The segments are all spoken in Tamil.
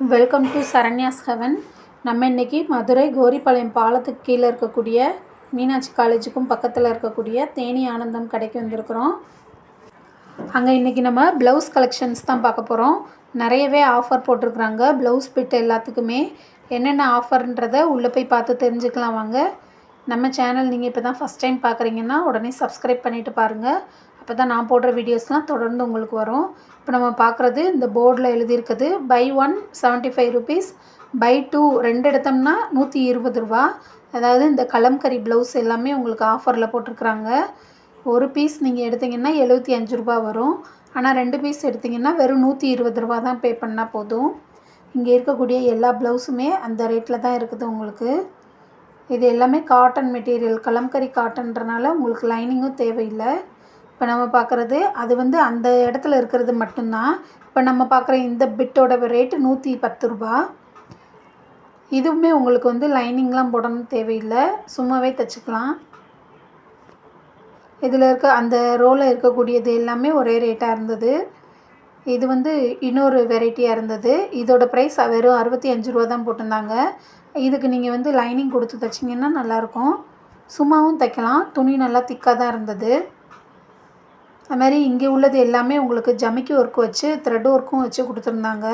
Welcome to Saranya's heaven. நம்ம இன்றைக்கி மதுரை கோரிப்பாளையம் பாலத்துக்கு கீழே இருக்கக்கூடிய மீனாட்சி காலேஜுக்கும் பக்கத்தில் இருக்கக்கூடிய தேனி ஆனந்தம் கடைக்கு வந்திருக்கிறோம். அங்கே இன்றைக்கி நம்ம ப்ளவுஸ் கலெக்ஷன்ஸ் தான் பார்க்க போகிறோம். நிறையவே ஆஃபர் போட்டிருக்குறாங்க. ப்ளவுஸ் பிட் எல்லாத்துக்குமே என்னென்ன ஆஃபர்ன்றதை உள்ளே போய் பார்த்து தெரிஞ்சுக்கலாம் வாங்க. நம்ம சேனல் நீங்கள் இப்போ தான் ஃபஸ்ட் டைம் பார்க்குறீங்கன்னா உடனே சப்ஸ்கிரைப் பண்ணிவிட்டு பாருங்கள். அப்போ தான் நான் போடுற வீடியோஸ்லாம் தொடர்ந்து உங்களுக்கு வரும். இப்போ நம்ம பார்க்குறது இந்த போர்டில் எழுதியிருக்குது பை 1 75 ருபீஸ், பை 2 2 எடுத்தோம்னா 120 ரூபா. அதாவது இந்த கலம்கரி ப்ளவுஸ் எல்லாமே உங்களுக்கு ஆஃபரில் போட்டிருக்குறாங்க. ஒரு பீஸ் நீங்கள் எடுத்திங்கன்னா 75 ரூபா வரும். ஆனால் 2 பீஸ் எடுத்திங்கன்னா வெறும் 120 ரூபா தான் பே பண்ணால் போதும். இங்கே இருக்கக்கூடிய எல்லா ப்ளவுஸுமே அந்த ரேட்டில் தான் இருக்குது உங்களுக்கு. இது எல்லாமே காட்டன் மெட்டீரியல், கலம்கரி காட்டன்றனால உங்களுக்கு லைனிங்கும் தேவையில்லை. இப்போ நம்ம பார்க்குறது அது அந்த இடத்துல இருக்கிறது மட்டும்தான். இப்போ நம்ம பார்க்குற இந்த பிட்டோட ரேட்டு 110 ரூபா. இதுவுமே உங்களுக்கு லைனிங்லாம் போடணும் தேவையில்லை, சும்மாவே தைச்சிக்கலாம். இதில் இருக்க அந்த ரோவில் இருக்கக்கூடியது எல்லாமே ஒரே ரேட்டாக இருந்தது. இது இன்னொரு வெரைட்டியாக இருந்தது. இதோட ப்ரைஸ் வெறும் 65 ரூபா தான் போட்டிருந்தாங்க. இதுக்கு நீங்கள் லைனிங் கொடுத்து தைச்சிங்கன்னா நல்லாயிருக்கும். சும்மாவும் தைக்கலாம். துணி நல்லா திக்காக தான் இருந்தது. அதுமாதிரி இங்கே உள்ளது எல்லாமே உங்களுக்கு ஜமிக்கி ஒர்க் வச்சு த்ரெட் ஒர்க்கும் வச்சு கொடுத்துருந்தாங்க.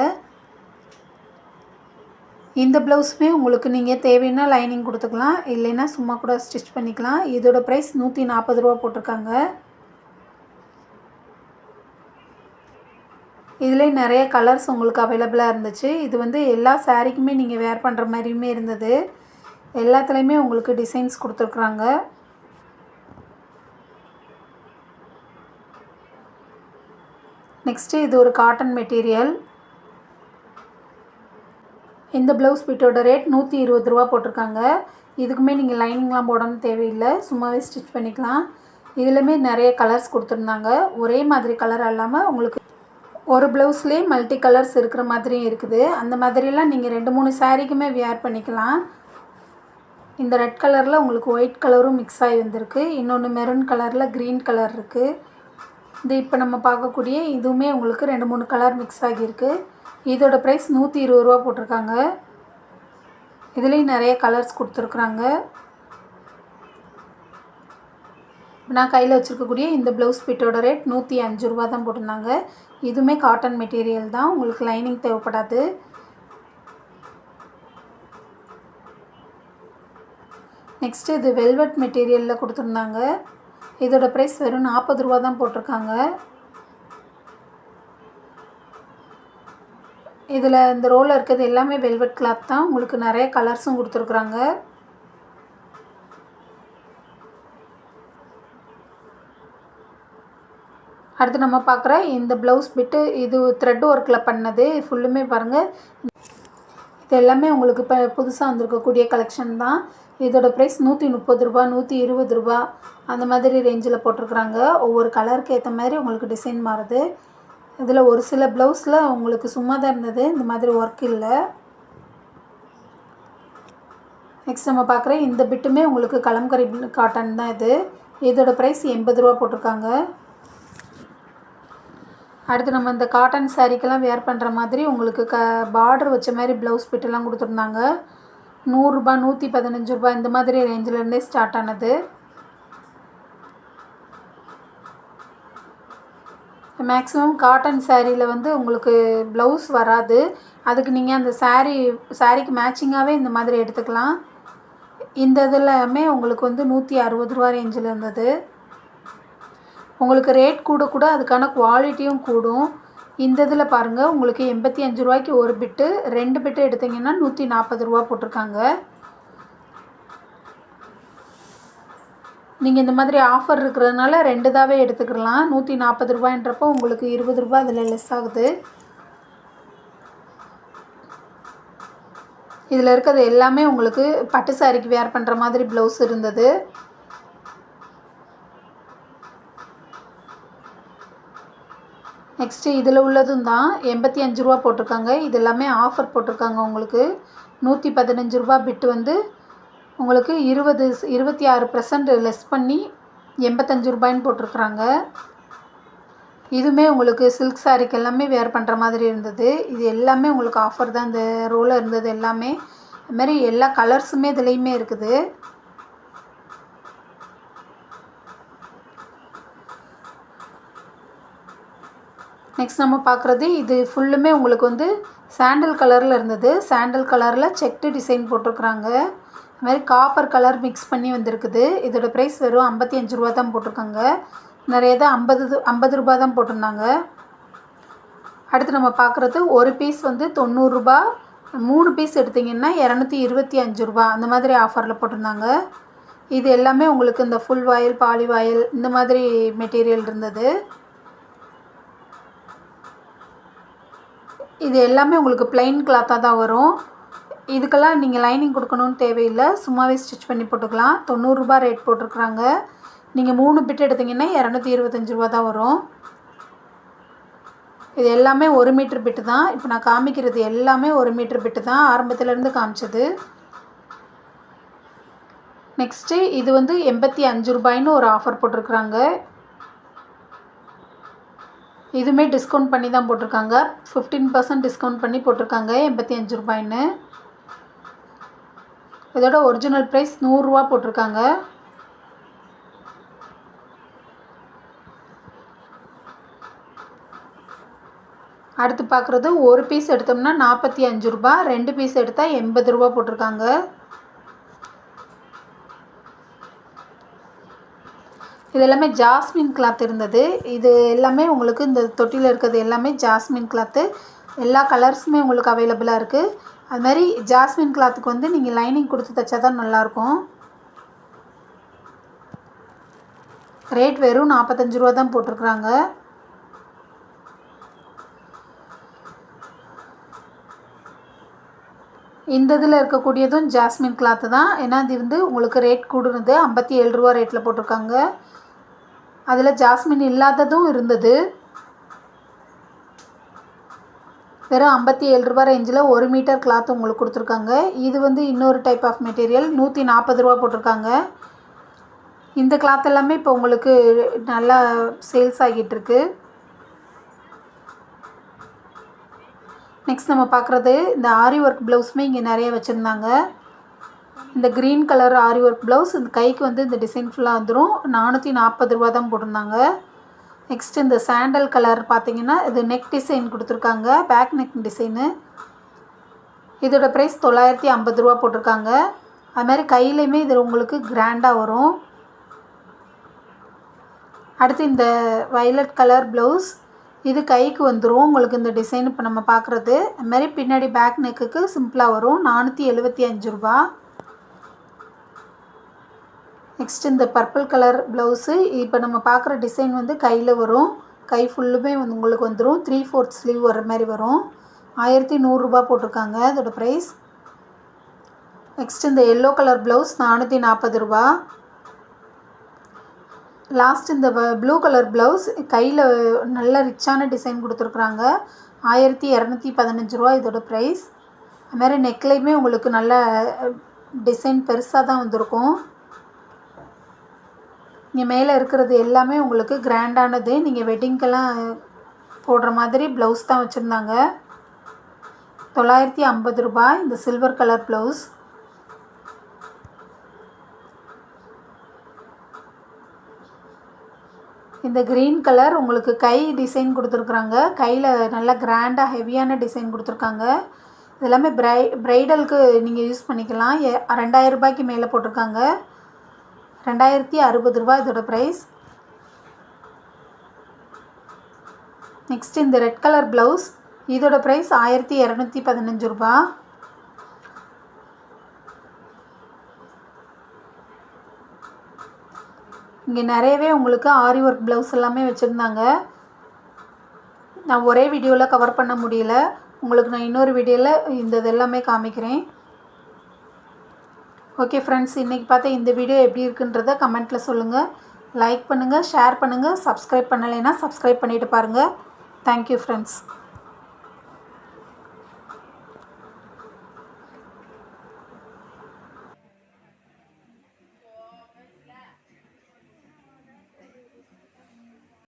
இந்த ப்ளவுஸுமே உங்களுக்கு நீங்கள் தேவைன்னா லைனிங் கொடுத்துக்கலாம், இல்லைன்னா சும்மா கூட ஸ்டிச் பண்ணிக்கலாம். இதோட ப்ரைஸ் 140 ரூபா போட்டிருக்காங்க. இதிலே நிறைய கலர்ஸ் உங்களுக்கு அவைலபிளாக இருந்துச்சு. இது எல்லா சாரீக்குமே நீங்கள் வேர் பண்ணுற மாதிரியுமே இருந்தது. எல்லாத்துலேயுமே உங்களுக்கு டிசைன்ஸ் கொடுத்துருக்குறாங்க. நெக்ஸ்ட்டு இது ஒரு காட்டன் மெட்டீரியல். இந்த ப்ளவுஸ் பிட்டோட ரேட் 120 ரூபா போட்டிருக்காங்க. இதுக்குமே நீங்கள் லைனிங்லாம் போடணும் தேவையில்லை, சும்மாவே ஸ்டிச் பண்ணிக்கலாம். இதுலையுமே நிறைய கலர்ஸ் கொடுத்துருந்தாங்க. ஒரே மாதிரி கலர் இல்லாமல் உங்களுக்கு ஒரு ப்ளவுஸ்லேயே மல்டி கலர்ஸ் இருக்கிற மாதிரியும் இருக்குது. அந்த மாதிரிலாம் நீங்கள் 2-3 சாரீக்குமே வியர் பண்ணிக்கலாம். இந்த ரெட் கலரில் உங்களுக்கு ஒயிட் கலரும் மிக்ஸ் ஆகி வந்திருக்கு. இன்னொன்று மெரூன் கலரில் க்ரீன் கலர் இருக்குது. இது இப்போ நம்ம பார்க்கக்கூடிய இதுவுமே உங்களுக்கு 2-3 கலர் மிக்ஸ் ஆகியிருக்கு. இதோட ப்ரைஸ் 120 ரூபா போட்டிருக்காங்க. இதுலேயும் நிறைய கலர்ஸ் கொடுத்துருக்குறாங்க. நான் கையில் வச்சுருக்கக்கூடிய இந்த ப்ளவுஸ் பிட்டோட ரேட் 105 ரூபா தான் போட்டிருந்தாங்க. இதுவுமே காட்டன் மெட்டீரியல் தான், உங்களுக்கு லைனிங் தேவைப்படாது. நெக்ஸ்ட்டு இது வெல்வெட் மெட்டீரியலில் கொடுத்துருந்தாங்க. இதோட ப்ரைஸ் வெறும் 40 ரூபா தான் போட்டிருக்காங்க. இதில் இந்த ரோலில் இருக்கிறது எல்லாமே வெல்வெட் கிளாத் தான், உங்களுக்கு நிறைய கலர்ஸும் கொடுத்துருக்குறாங்க. அடுத்து நம்ம பார்க்குற இந்த ப்ளவுஸ் பிட்டு இது த்ரெட் ஒர்க்கில் பண்ணது ஃபுல்லுமே பாருங்கள். இது எல்லாமே உங்களுக்கு இப்போ புதுசாக வந்திருக்கக்கூடிய கலெக்ஷன் தான். இதோட ப்ரைஸ் 130 ரூபா, 120 ரூபா அந்த மாதிரி ரேஞ்சில் போட்டிருக்குறாங்க. ஒவ்வொரு கலருக்கு ஏற்ற மாதிரி உங்களுக்கு டிசைன் மாறுது. இதில் ஒரு சில ப்ளவுஸில் உங்களுக்கு சும்மா தான் இருந்தது, இந்த மாதிரி ஒர்க் இல்லை. நெக்ஸ்ட் நம்ம பார்க்குற இந்த பிட்டுமே உங்களுக்கு கலம்கரி காட்டன் தான். இதோட ப்ரைஸ் 80 ரூபா போட்டிருக்காங்க. அடுத்து நம்ம இந்த காட்டன் சாரீக்கெல்லாம் வேர் பண்ணுற மாதிரி உங்களுக்கு பார்டர் வச்ச மாதிரி ப்ளவுஸ் பிட்டெல்லாம் கொடுத்துருந்தாங்க. 100 ரூபா, 115 ரூபா இந்த மாதிரி ரேஞ்சிலேருந்தே ஸ்டார்ட் ஆனது. மேக்ஸிமம் காட்டன் சாரியில் உங்களுக்கு ப்ளவுஸ் வராது. அதுக்கு நீங்கள் அந்த சாரீக்கு மேட்சிங்காகவே இந்த மாதிரி எடுத்துக்கலாம். இந்த இதெல்லாமே உங்களுக்கு 160 ரூபா ரேஞ்சில் இருந்தது. உங்களுக்கு ரேட் கூட அதுக்கான குவாலிட்டியும் கூடும். இந்த இதில் பாருங்கள், உங்களுக்கு 85 ரூபாய்க்கு ஒரு பிட்டு, 2 பிட்டு எடுத்திங்கன்னா 140 ரூபா போட்டிருக்காங்க. நீங்கள் இந்த மாதிரி ஆஃபர் இருக்கிறதுனால 2 தாவே எடுத்துக்கலாம். 140 ரூபாய்ன்றப்போ உங்களுக்கு 20 ரூபா அதில் லெஸ் ஆகுது. இதில் இருக்கிறது எல்லாமே உங்களுக்கு பட்டு சாரிக்கு வேர் பண்ணுற மாதிரி ப்ளவுஸ் இருந்தது. நெக்ஸ்ட்டு இதில் உள்ளதும் தான் 85 ரூபா போட்டிருக்காங்க. இது எல்லாமே ஆஃபர் போட்டிருக்காங்க. உங்களுக்கு 115 ரூபா பிட்டு உங்களுக்கு 26% லெஸ் பண்ணி 85 ரூபாய்ன்னு போட்டிருக்குறாங்க. இதுவுமே உங்களுக்கு சில்க் சாரீக்கு எல்லாமே வேர் பண்ணுற மாதிரி இருந்தது. இது எல்லாமே உங்களுக்கு ஆஃபர் தான். இந்த ரோவில் இருந்தது எல்லாமே. அதுமாதிரி எல்லா கலர்ஸுமே இதுலேயுமே இருக்குது. நெக்ஸ்ட் நம்ம பார்க்குறது இது ஃபுல்லுமே உங்களுக்கு வந்து சாண்டல் கலரில் இருந்தது. சாண்டல் கலரில் செக்டு டிசைன் போட்டிருக்குறாங்க. அதுமாதிரி காப்பர் கலர் மிக்ஸ் பண்ணி வந்திருக்குது. இதோட ப்ரைஸ் வெறும் 55 ரூபா தான் போட்டிருக்காங்க. நிறைய தான் 50 ரூபா தான் போட்டிருந்தாங்க. அடுத்து நம்ம பார்க்குறது ஒரு பீஸ் வந்து 90 ரூபா, 3 பீஸ் எடுத்திங்கன்னா 225 ரூபா அந்த மாதிரி ஆஃபரில் போட்டிருந்தாங்க. இது எல்லாமே உங்களுக்கு இந்த ஃபுல் வாயில், பாலி வாயில் இந்த மாதிரி மெட்டீரியல் இருந்தது. இது எல்லாமே உங்களுக்கு ப்ளைன் கிளாத்தாக தான் வரும். இதுக்கெல்லாம் நீங்கள் லைனிங் கொடுக்கணுன்னு தேவையில்லை. சும்மாவே ஸ்டிச் பண்ணி போட்டுக்கலாம். 90 ரூபா ரேட் போட்டிருக்குறாங்க. நீங்கள் 3 பிட் எடுத்திங்கன்னா 225 ரூபா தான் வரும். இது எல்லாமே 1 மீட்டர் பிட்டு தான். இப்போ நான் காமிக்கிறது எல்லாமே 1 மீட்டர் பிட்டு தான், ஆரம்பத்துலேருந்து காமிச்சது. நெக்ஸ்ட்டு இது வந்து 85 ரூபாய்ன்னு ஒரு ஆஃபர் போட்டிருக்குறாங்க. இதுவுமே டிஸ்கவுண்ட் பண்ணி தான் போட்டிருக்காங்க. 15% டிஸ்கவுண்ட் பண்ணி போட்டிருக்காங்க 85 ரூபாய்ன்னு. இதோட ஒரிஜினல் ப்ரைஸ் 100 ரூபா போட்டிருக்காங்க. அடுத்து பார்க்குறது ஒரு பீஸ் எடுத்தோம்னா 45 ரூபா, 2 பீஸ் எடுத்தால் 80 ரூபா போட்டிருக்காங்க. இது எல்லாமே ஜாஸ்மின் கிளாத் இருந்தது. இது எல்லாமே உங்களுக்கு இந்த தொட்டியில் இருக்கிறது எல்லாமே ஜாஸ்மின் கிளாத்து. எல்லா கலர்ஸுமே உங்களுக்கு அவைலபிளாக இருக்குது. அதுமாதிரி ஜாஸ்மின் கிளாத்துக்கு வந்து நீங்கள் லைனிங் கொடுத்து தைச்சா தான் நல்லாயிருக்கும். ரேட் வெறும் 45 ரூபா தான் போட்டிருக்குறாங்க. இந்த இதில் இருக்கக்கூடியதும் ஜாஸ்மின் கிளாத்து தான். ஏன்னா இது வந்து உங்களுக்கு ரேட் கூடுனது 57 ரூபா ரேட்டில் போட்டிருக்காங்க. அதில் ஜாஸ்மின் இல்லாததும் இருந்தது. வெறும் 57 ரூபா ரேஞ்சில் 1 மீட்டர் கிளாத் உங்களுக்கு கொடுத்துருக்காங்க. இது வந்து இன்னொரு டைப் ஆஃப் மெட்டீரியல் 140 ரூபா போட்டிருக்காங்க. இந்த கிளாத் எல்லாமே இப்போ உங்களுக்கு நல்லா சேல்ஸ் ஆகிட்டுருக்கு. நெக்ஸ்ட் நம்ம பார்க்குறது இந்த ஆரி ஒர்க் ப்ளவுஸுமே இங்கே நிறைய வச்சுருந்தாங்க. இந்த க்ரீன் கலர் ஆரி ஒர்க் ப்ளவுஸ் இந்த கைக்கு வந்து இந்த டிசைன் ஃபுல்லாக வந்துடும். 440 ரூபா தான் போட்டிருந்தாங்க. நெக்ஸ்ட் இந்த சாண்டல் கலர் பார்த்திங்கன்னா இது நெக் டிசைன் கொடுத்துருக்காங்க, பேக் நெக் டிசைனு. இதோட ப்ரைஸ் 950 ரூபா போட்டிருக்காங்க. அதுமாதிரி கையிலையுமே இது உங்களுக்கு கிராண்டாக வரும். அடுத்து இந்த வயலட் கலர் ப்ளவுஸ் இது கைக்கு வந்துடும் உங்களுக்கு இந்த டிசைன் இப்போ நம்ம பார்க்குறது. அதுமாதிரி பின்னாடி பேக் நெக்குக்கு சிம்பிளாக வரும். 475 ரூபா. நெக்ஸ்ட் இந்த பர்பிள் கலர் ப்ளவுஸு இப்போ நம்ம பார்க்குற டிசைன் வந்து கையில் வரும். கை ஃபுல்லுமே வந்து உங்களுக்கு வந்துடும். 3/4 ஸ்லீவ் வர மாதிரி வரும். 1100 ரூபா போட்டிருக்காங்க அதோட ப்ரைஸ். நெக்ஸ்ட் இந்த எல்லோ கலர் ப்ளவுஸ் 440 ரூபா. லாஸ்ட் இந்த ப்ளூ கலர் ப்ளவுஸ் கையில் நல்ல ரிச்சான டிசைன் கொடுத்துருக்குறாங்க. 1215 ரூபா இதோட ப்ரைஸ். அதுமாதிரி நெக்லையுமே உங்களுக்கு நல்ல டிசைன் பெருசாக தான் வந்திருக்கும். இங்கே மேலே இருக்கிறது எல்லாமே உங்களுக்கு கிராண்டானது. நீங்கள் வெட்டிங்க்கெல்லாம் போடுற மாதிரி ப்ளவுஸ் தான் வச்சுருந்தாங்க. 950 ரூபா இந்த சில்வர் கலர் ப்ளவுஸ். இந்த க்ரீன் கலர் உங்களுக்கு கை டிசைன் கொடுத்துருக்குறாங்க. கையில் நல்லா கிராண்டாக ஹெவியான டிசைன் கொடுத்துருக்காங்க. இது எல்லாமே ப்ரைடலுக்கு நீங்கள் யூஸ் பண்ணிக்கலாம். 2000 ரூபாய்க்கு மேலே போட்டிருக்காங்க. 2060 ரூபா இதோட ப்ரைஸ். நெக்ஸ்ட் இந்த ரெட் கலர் ப்ளவுஸ் இதோட ப்ரைஸ் 1215 ரூபா. இங்கே நிறையவே உங்களுக்கு ஆரி ஒர்க் ப்ளவுஸ் எல்லாமே வச்சுருந்தாங்க. நான் ஒரே வீடியோவில் கவர் பண்ண முடியல. உங்களுக்கு நான் இன்னொரு வீடியோவில் இந்த இதெல்லாமே காமிக்கிறேன். ஓகே ஃப்ரெண்ட்ஸ், இன்றைக்கி பார்த்தா இந்த வீடியோ எப்படி இருக்குன்றதை கமெண்ட்டில் சொல்லுங்கள். லைக் பண்ணுங்கள், ஷேர் பண்ணுங்கள். சப்ஸ்கிரைப் பண்ணலைன்னா சப்ஸ்கிரைப் பண்ணிவிட்டு பாருங்கள். Thank you friends.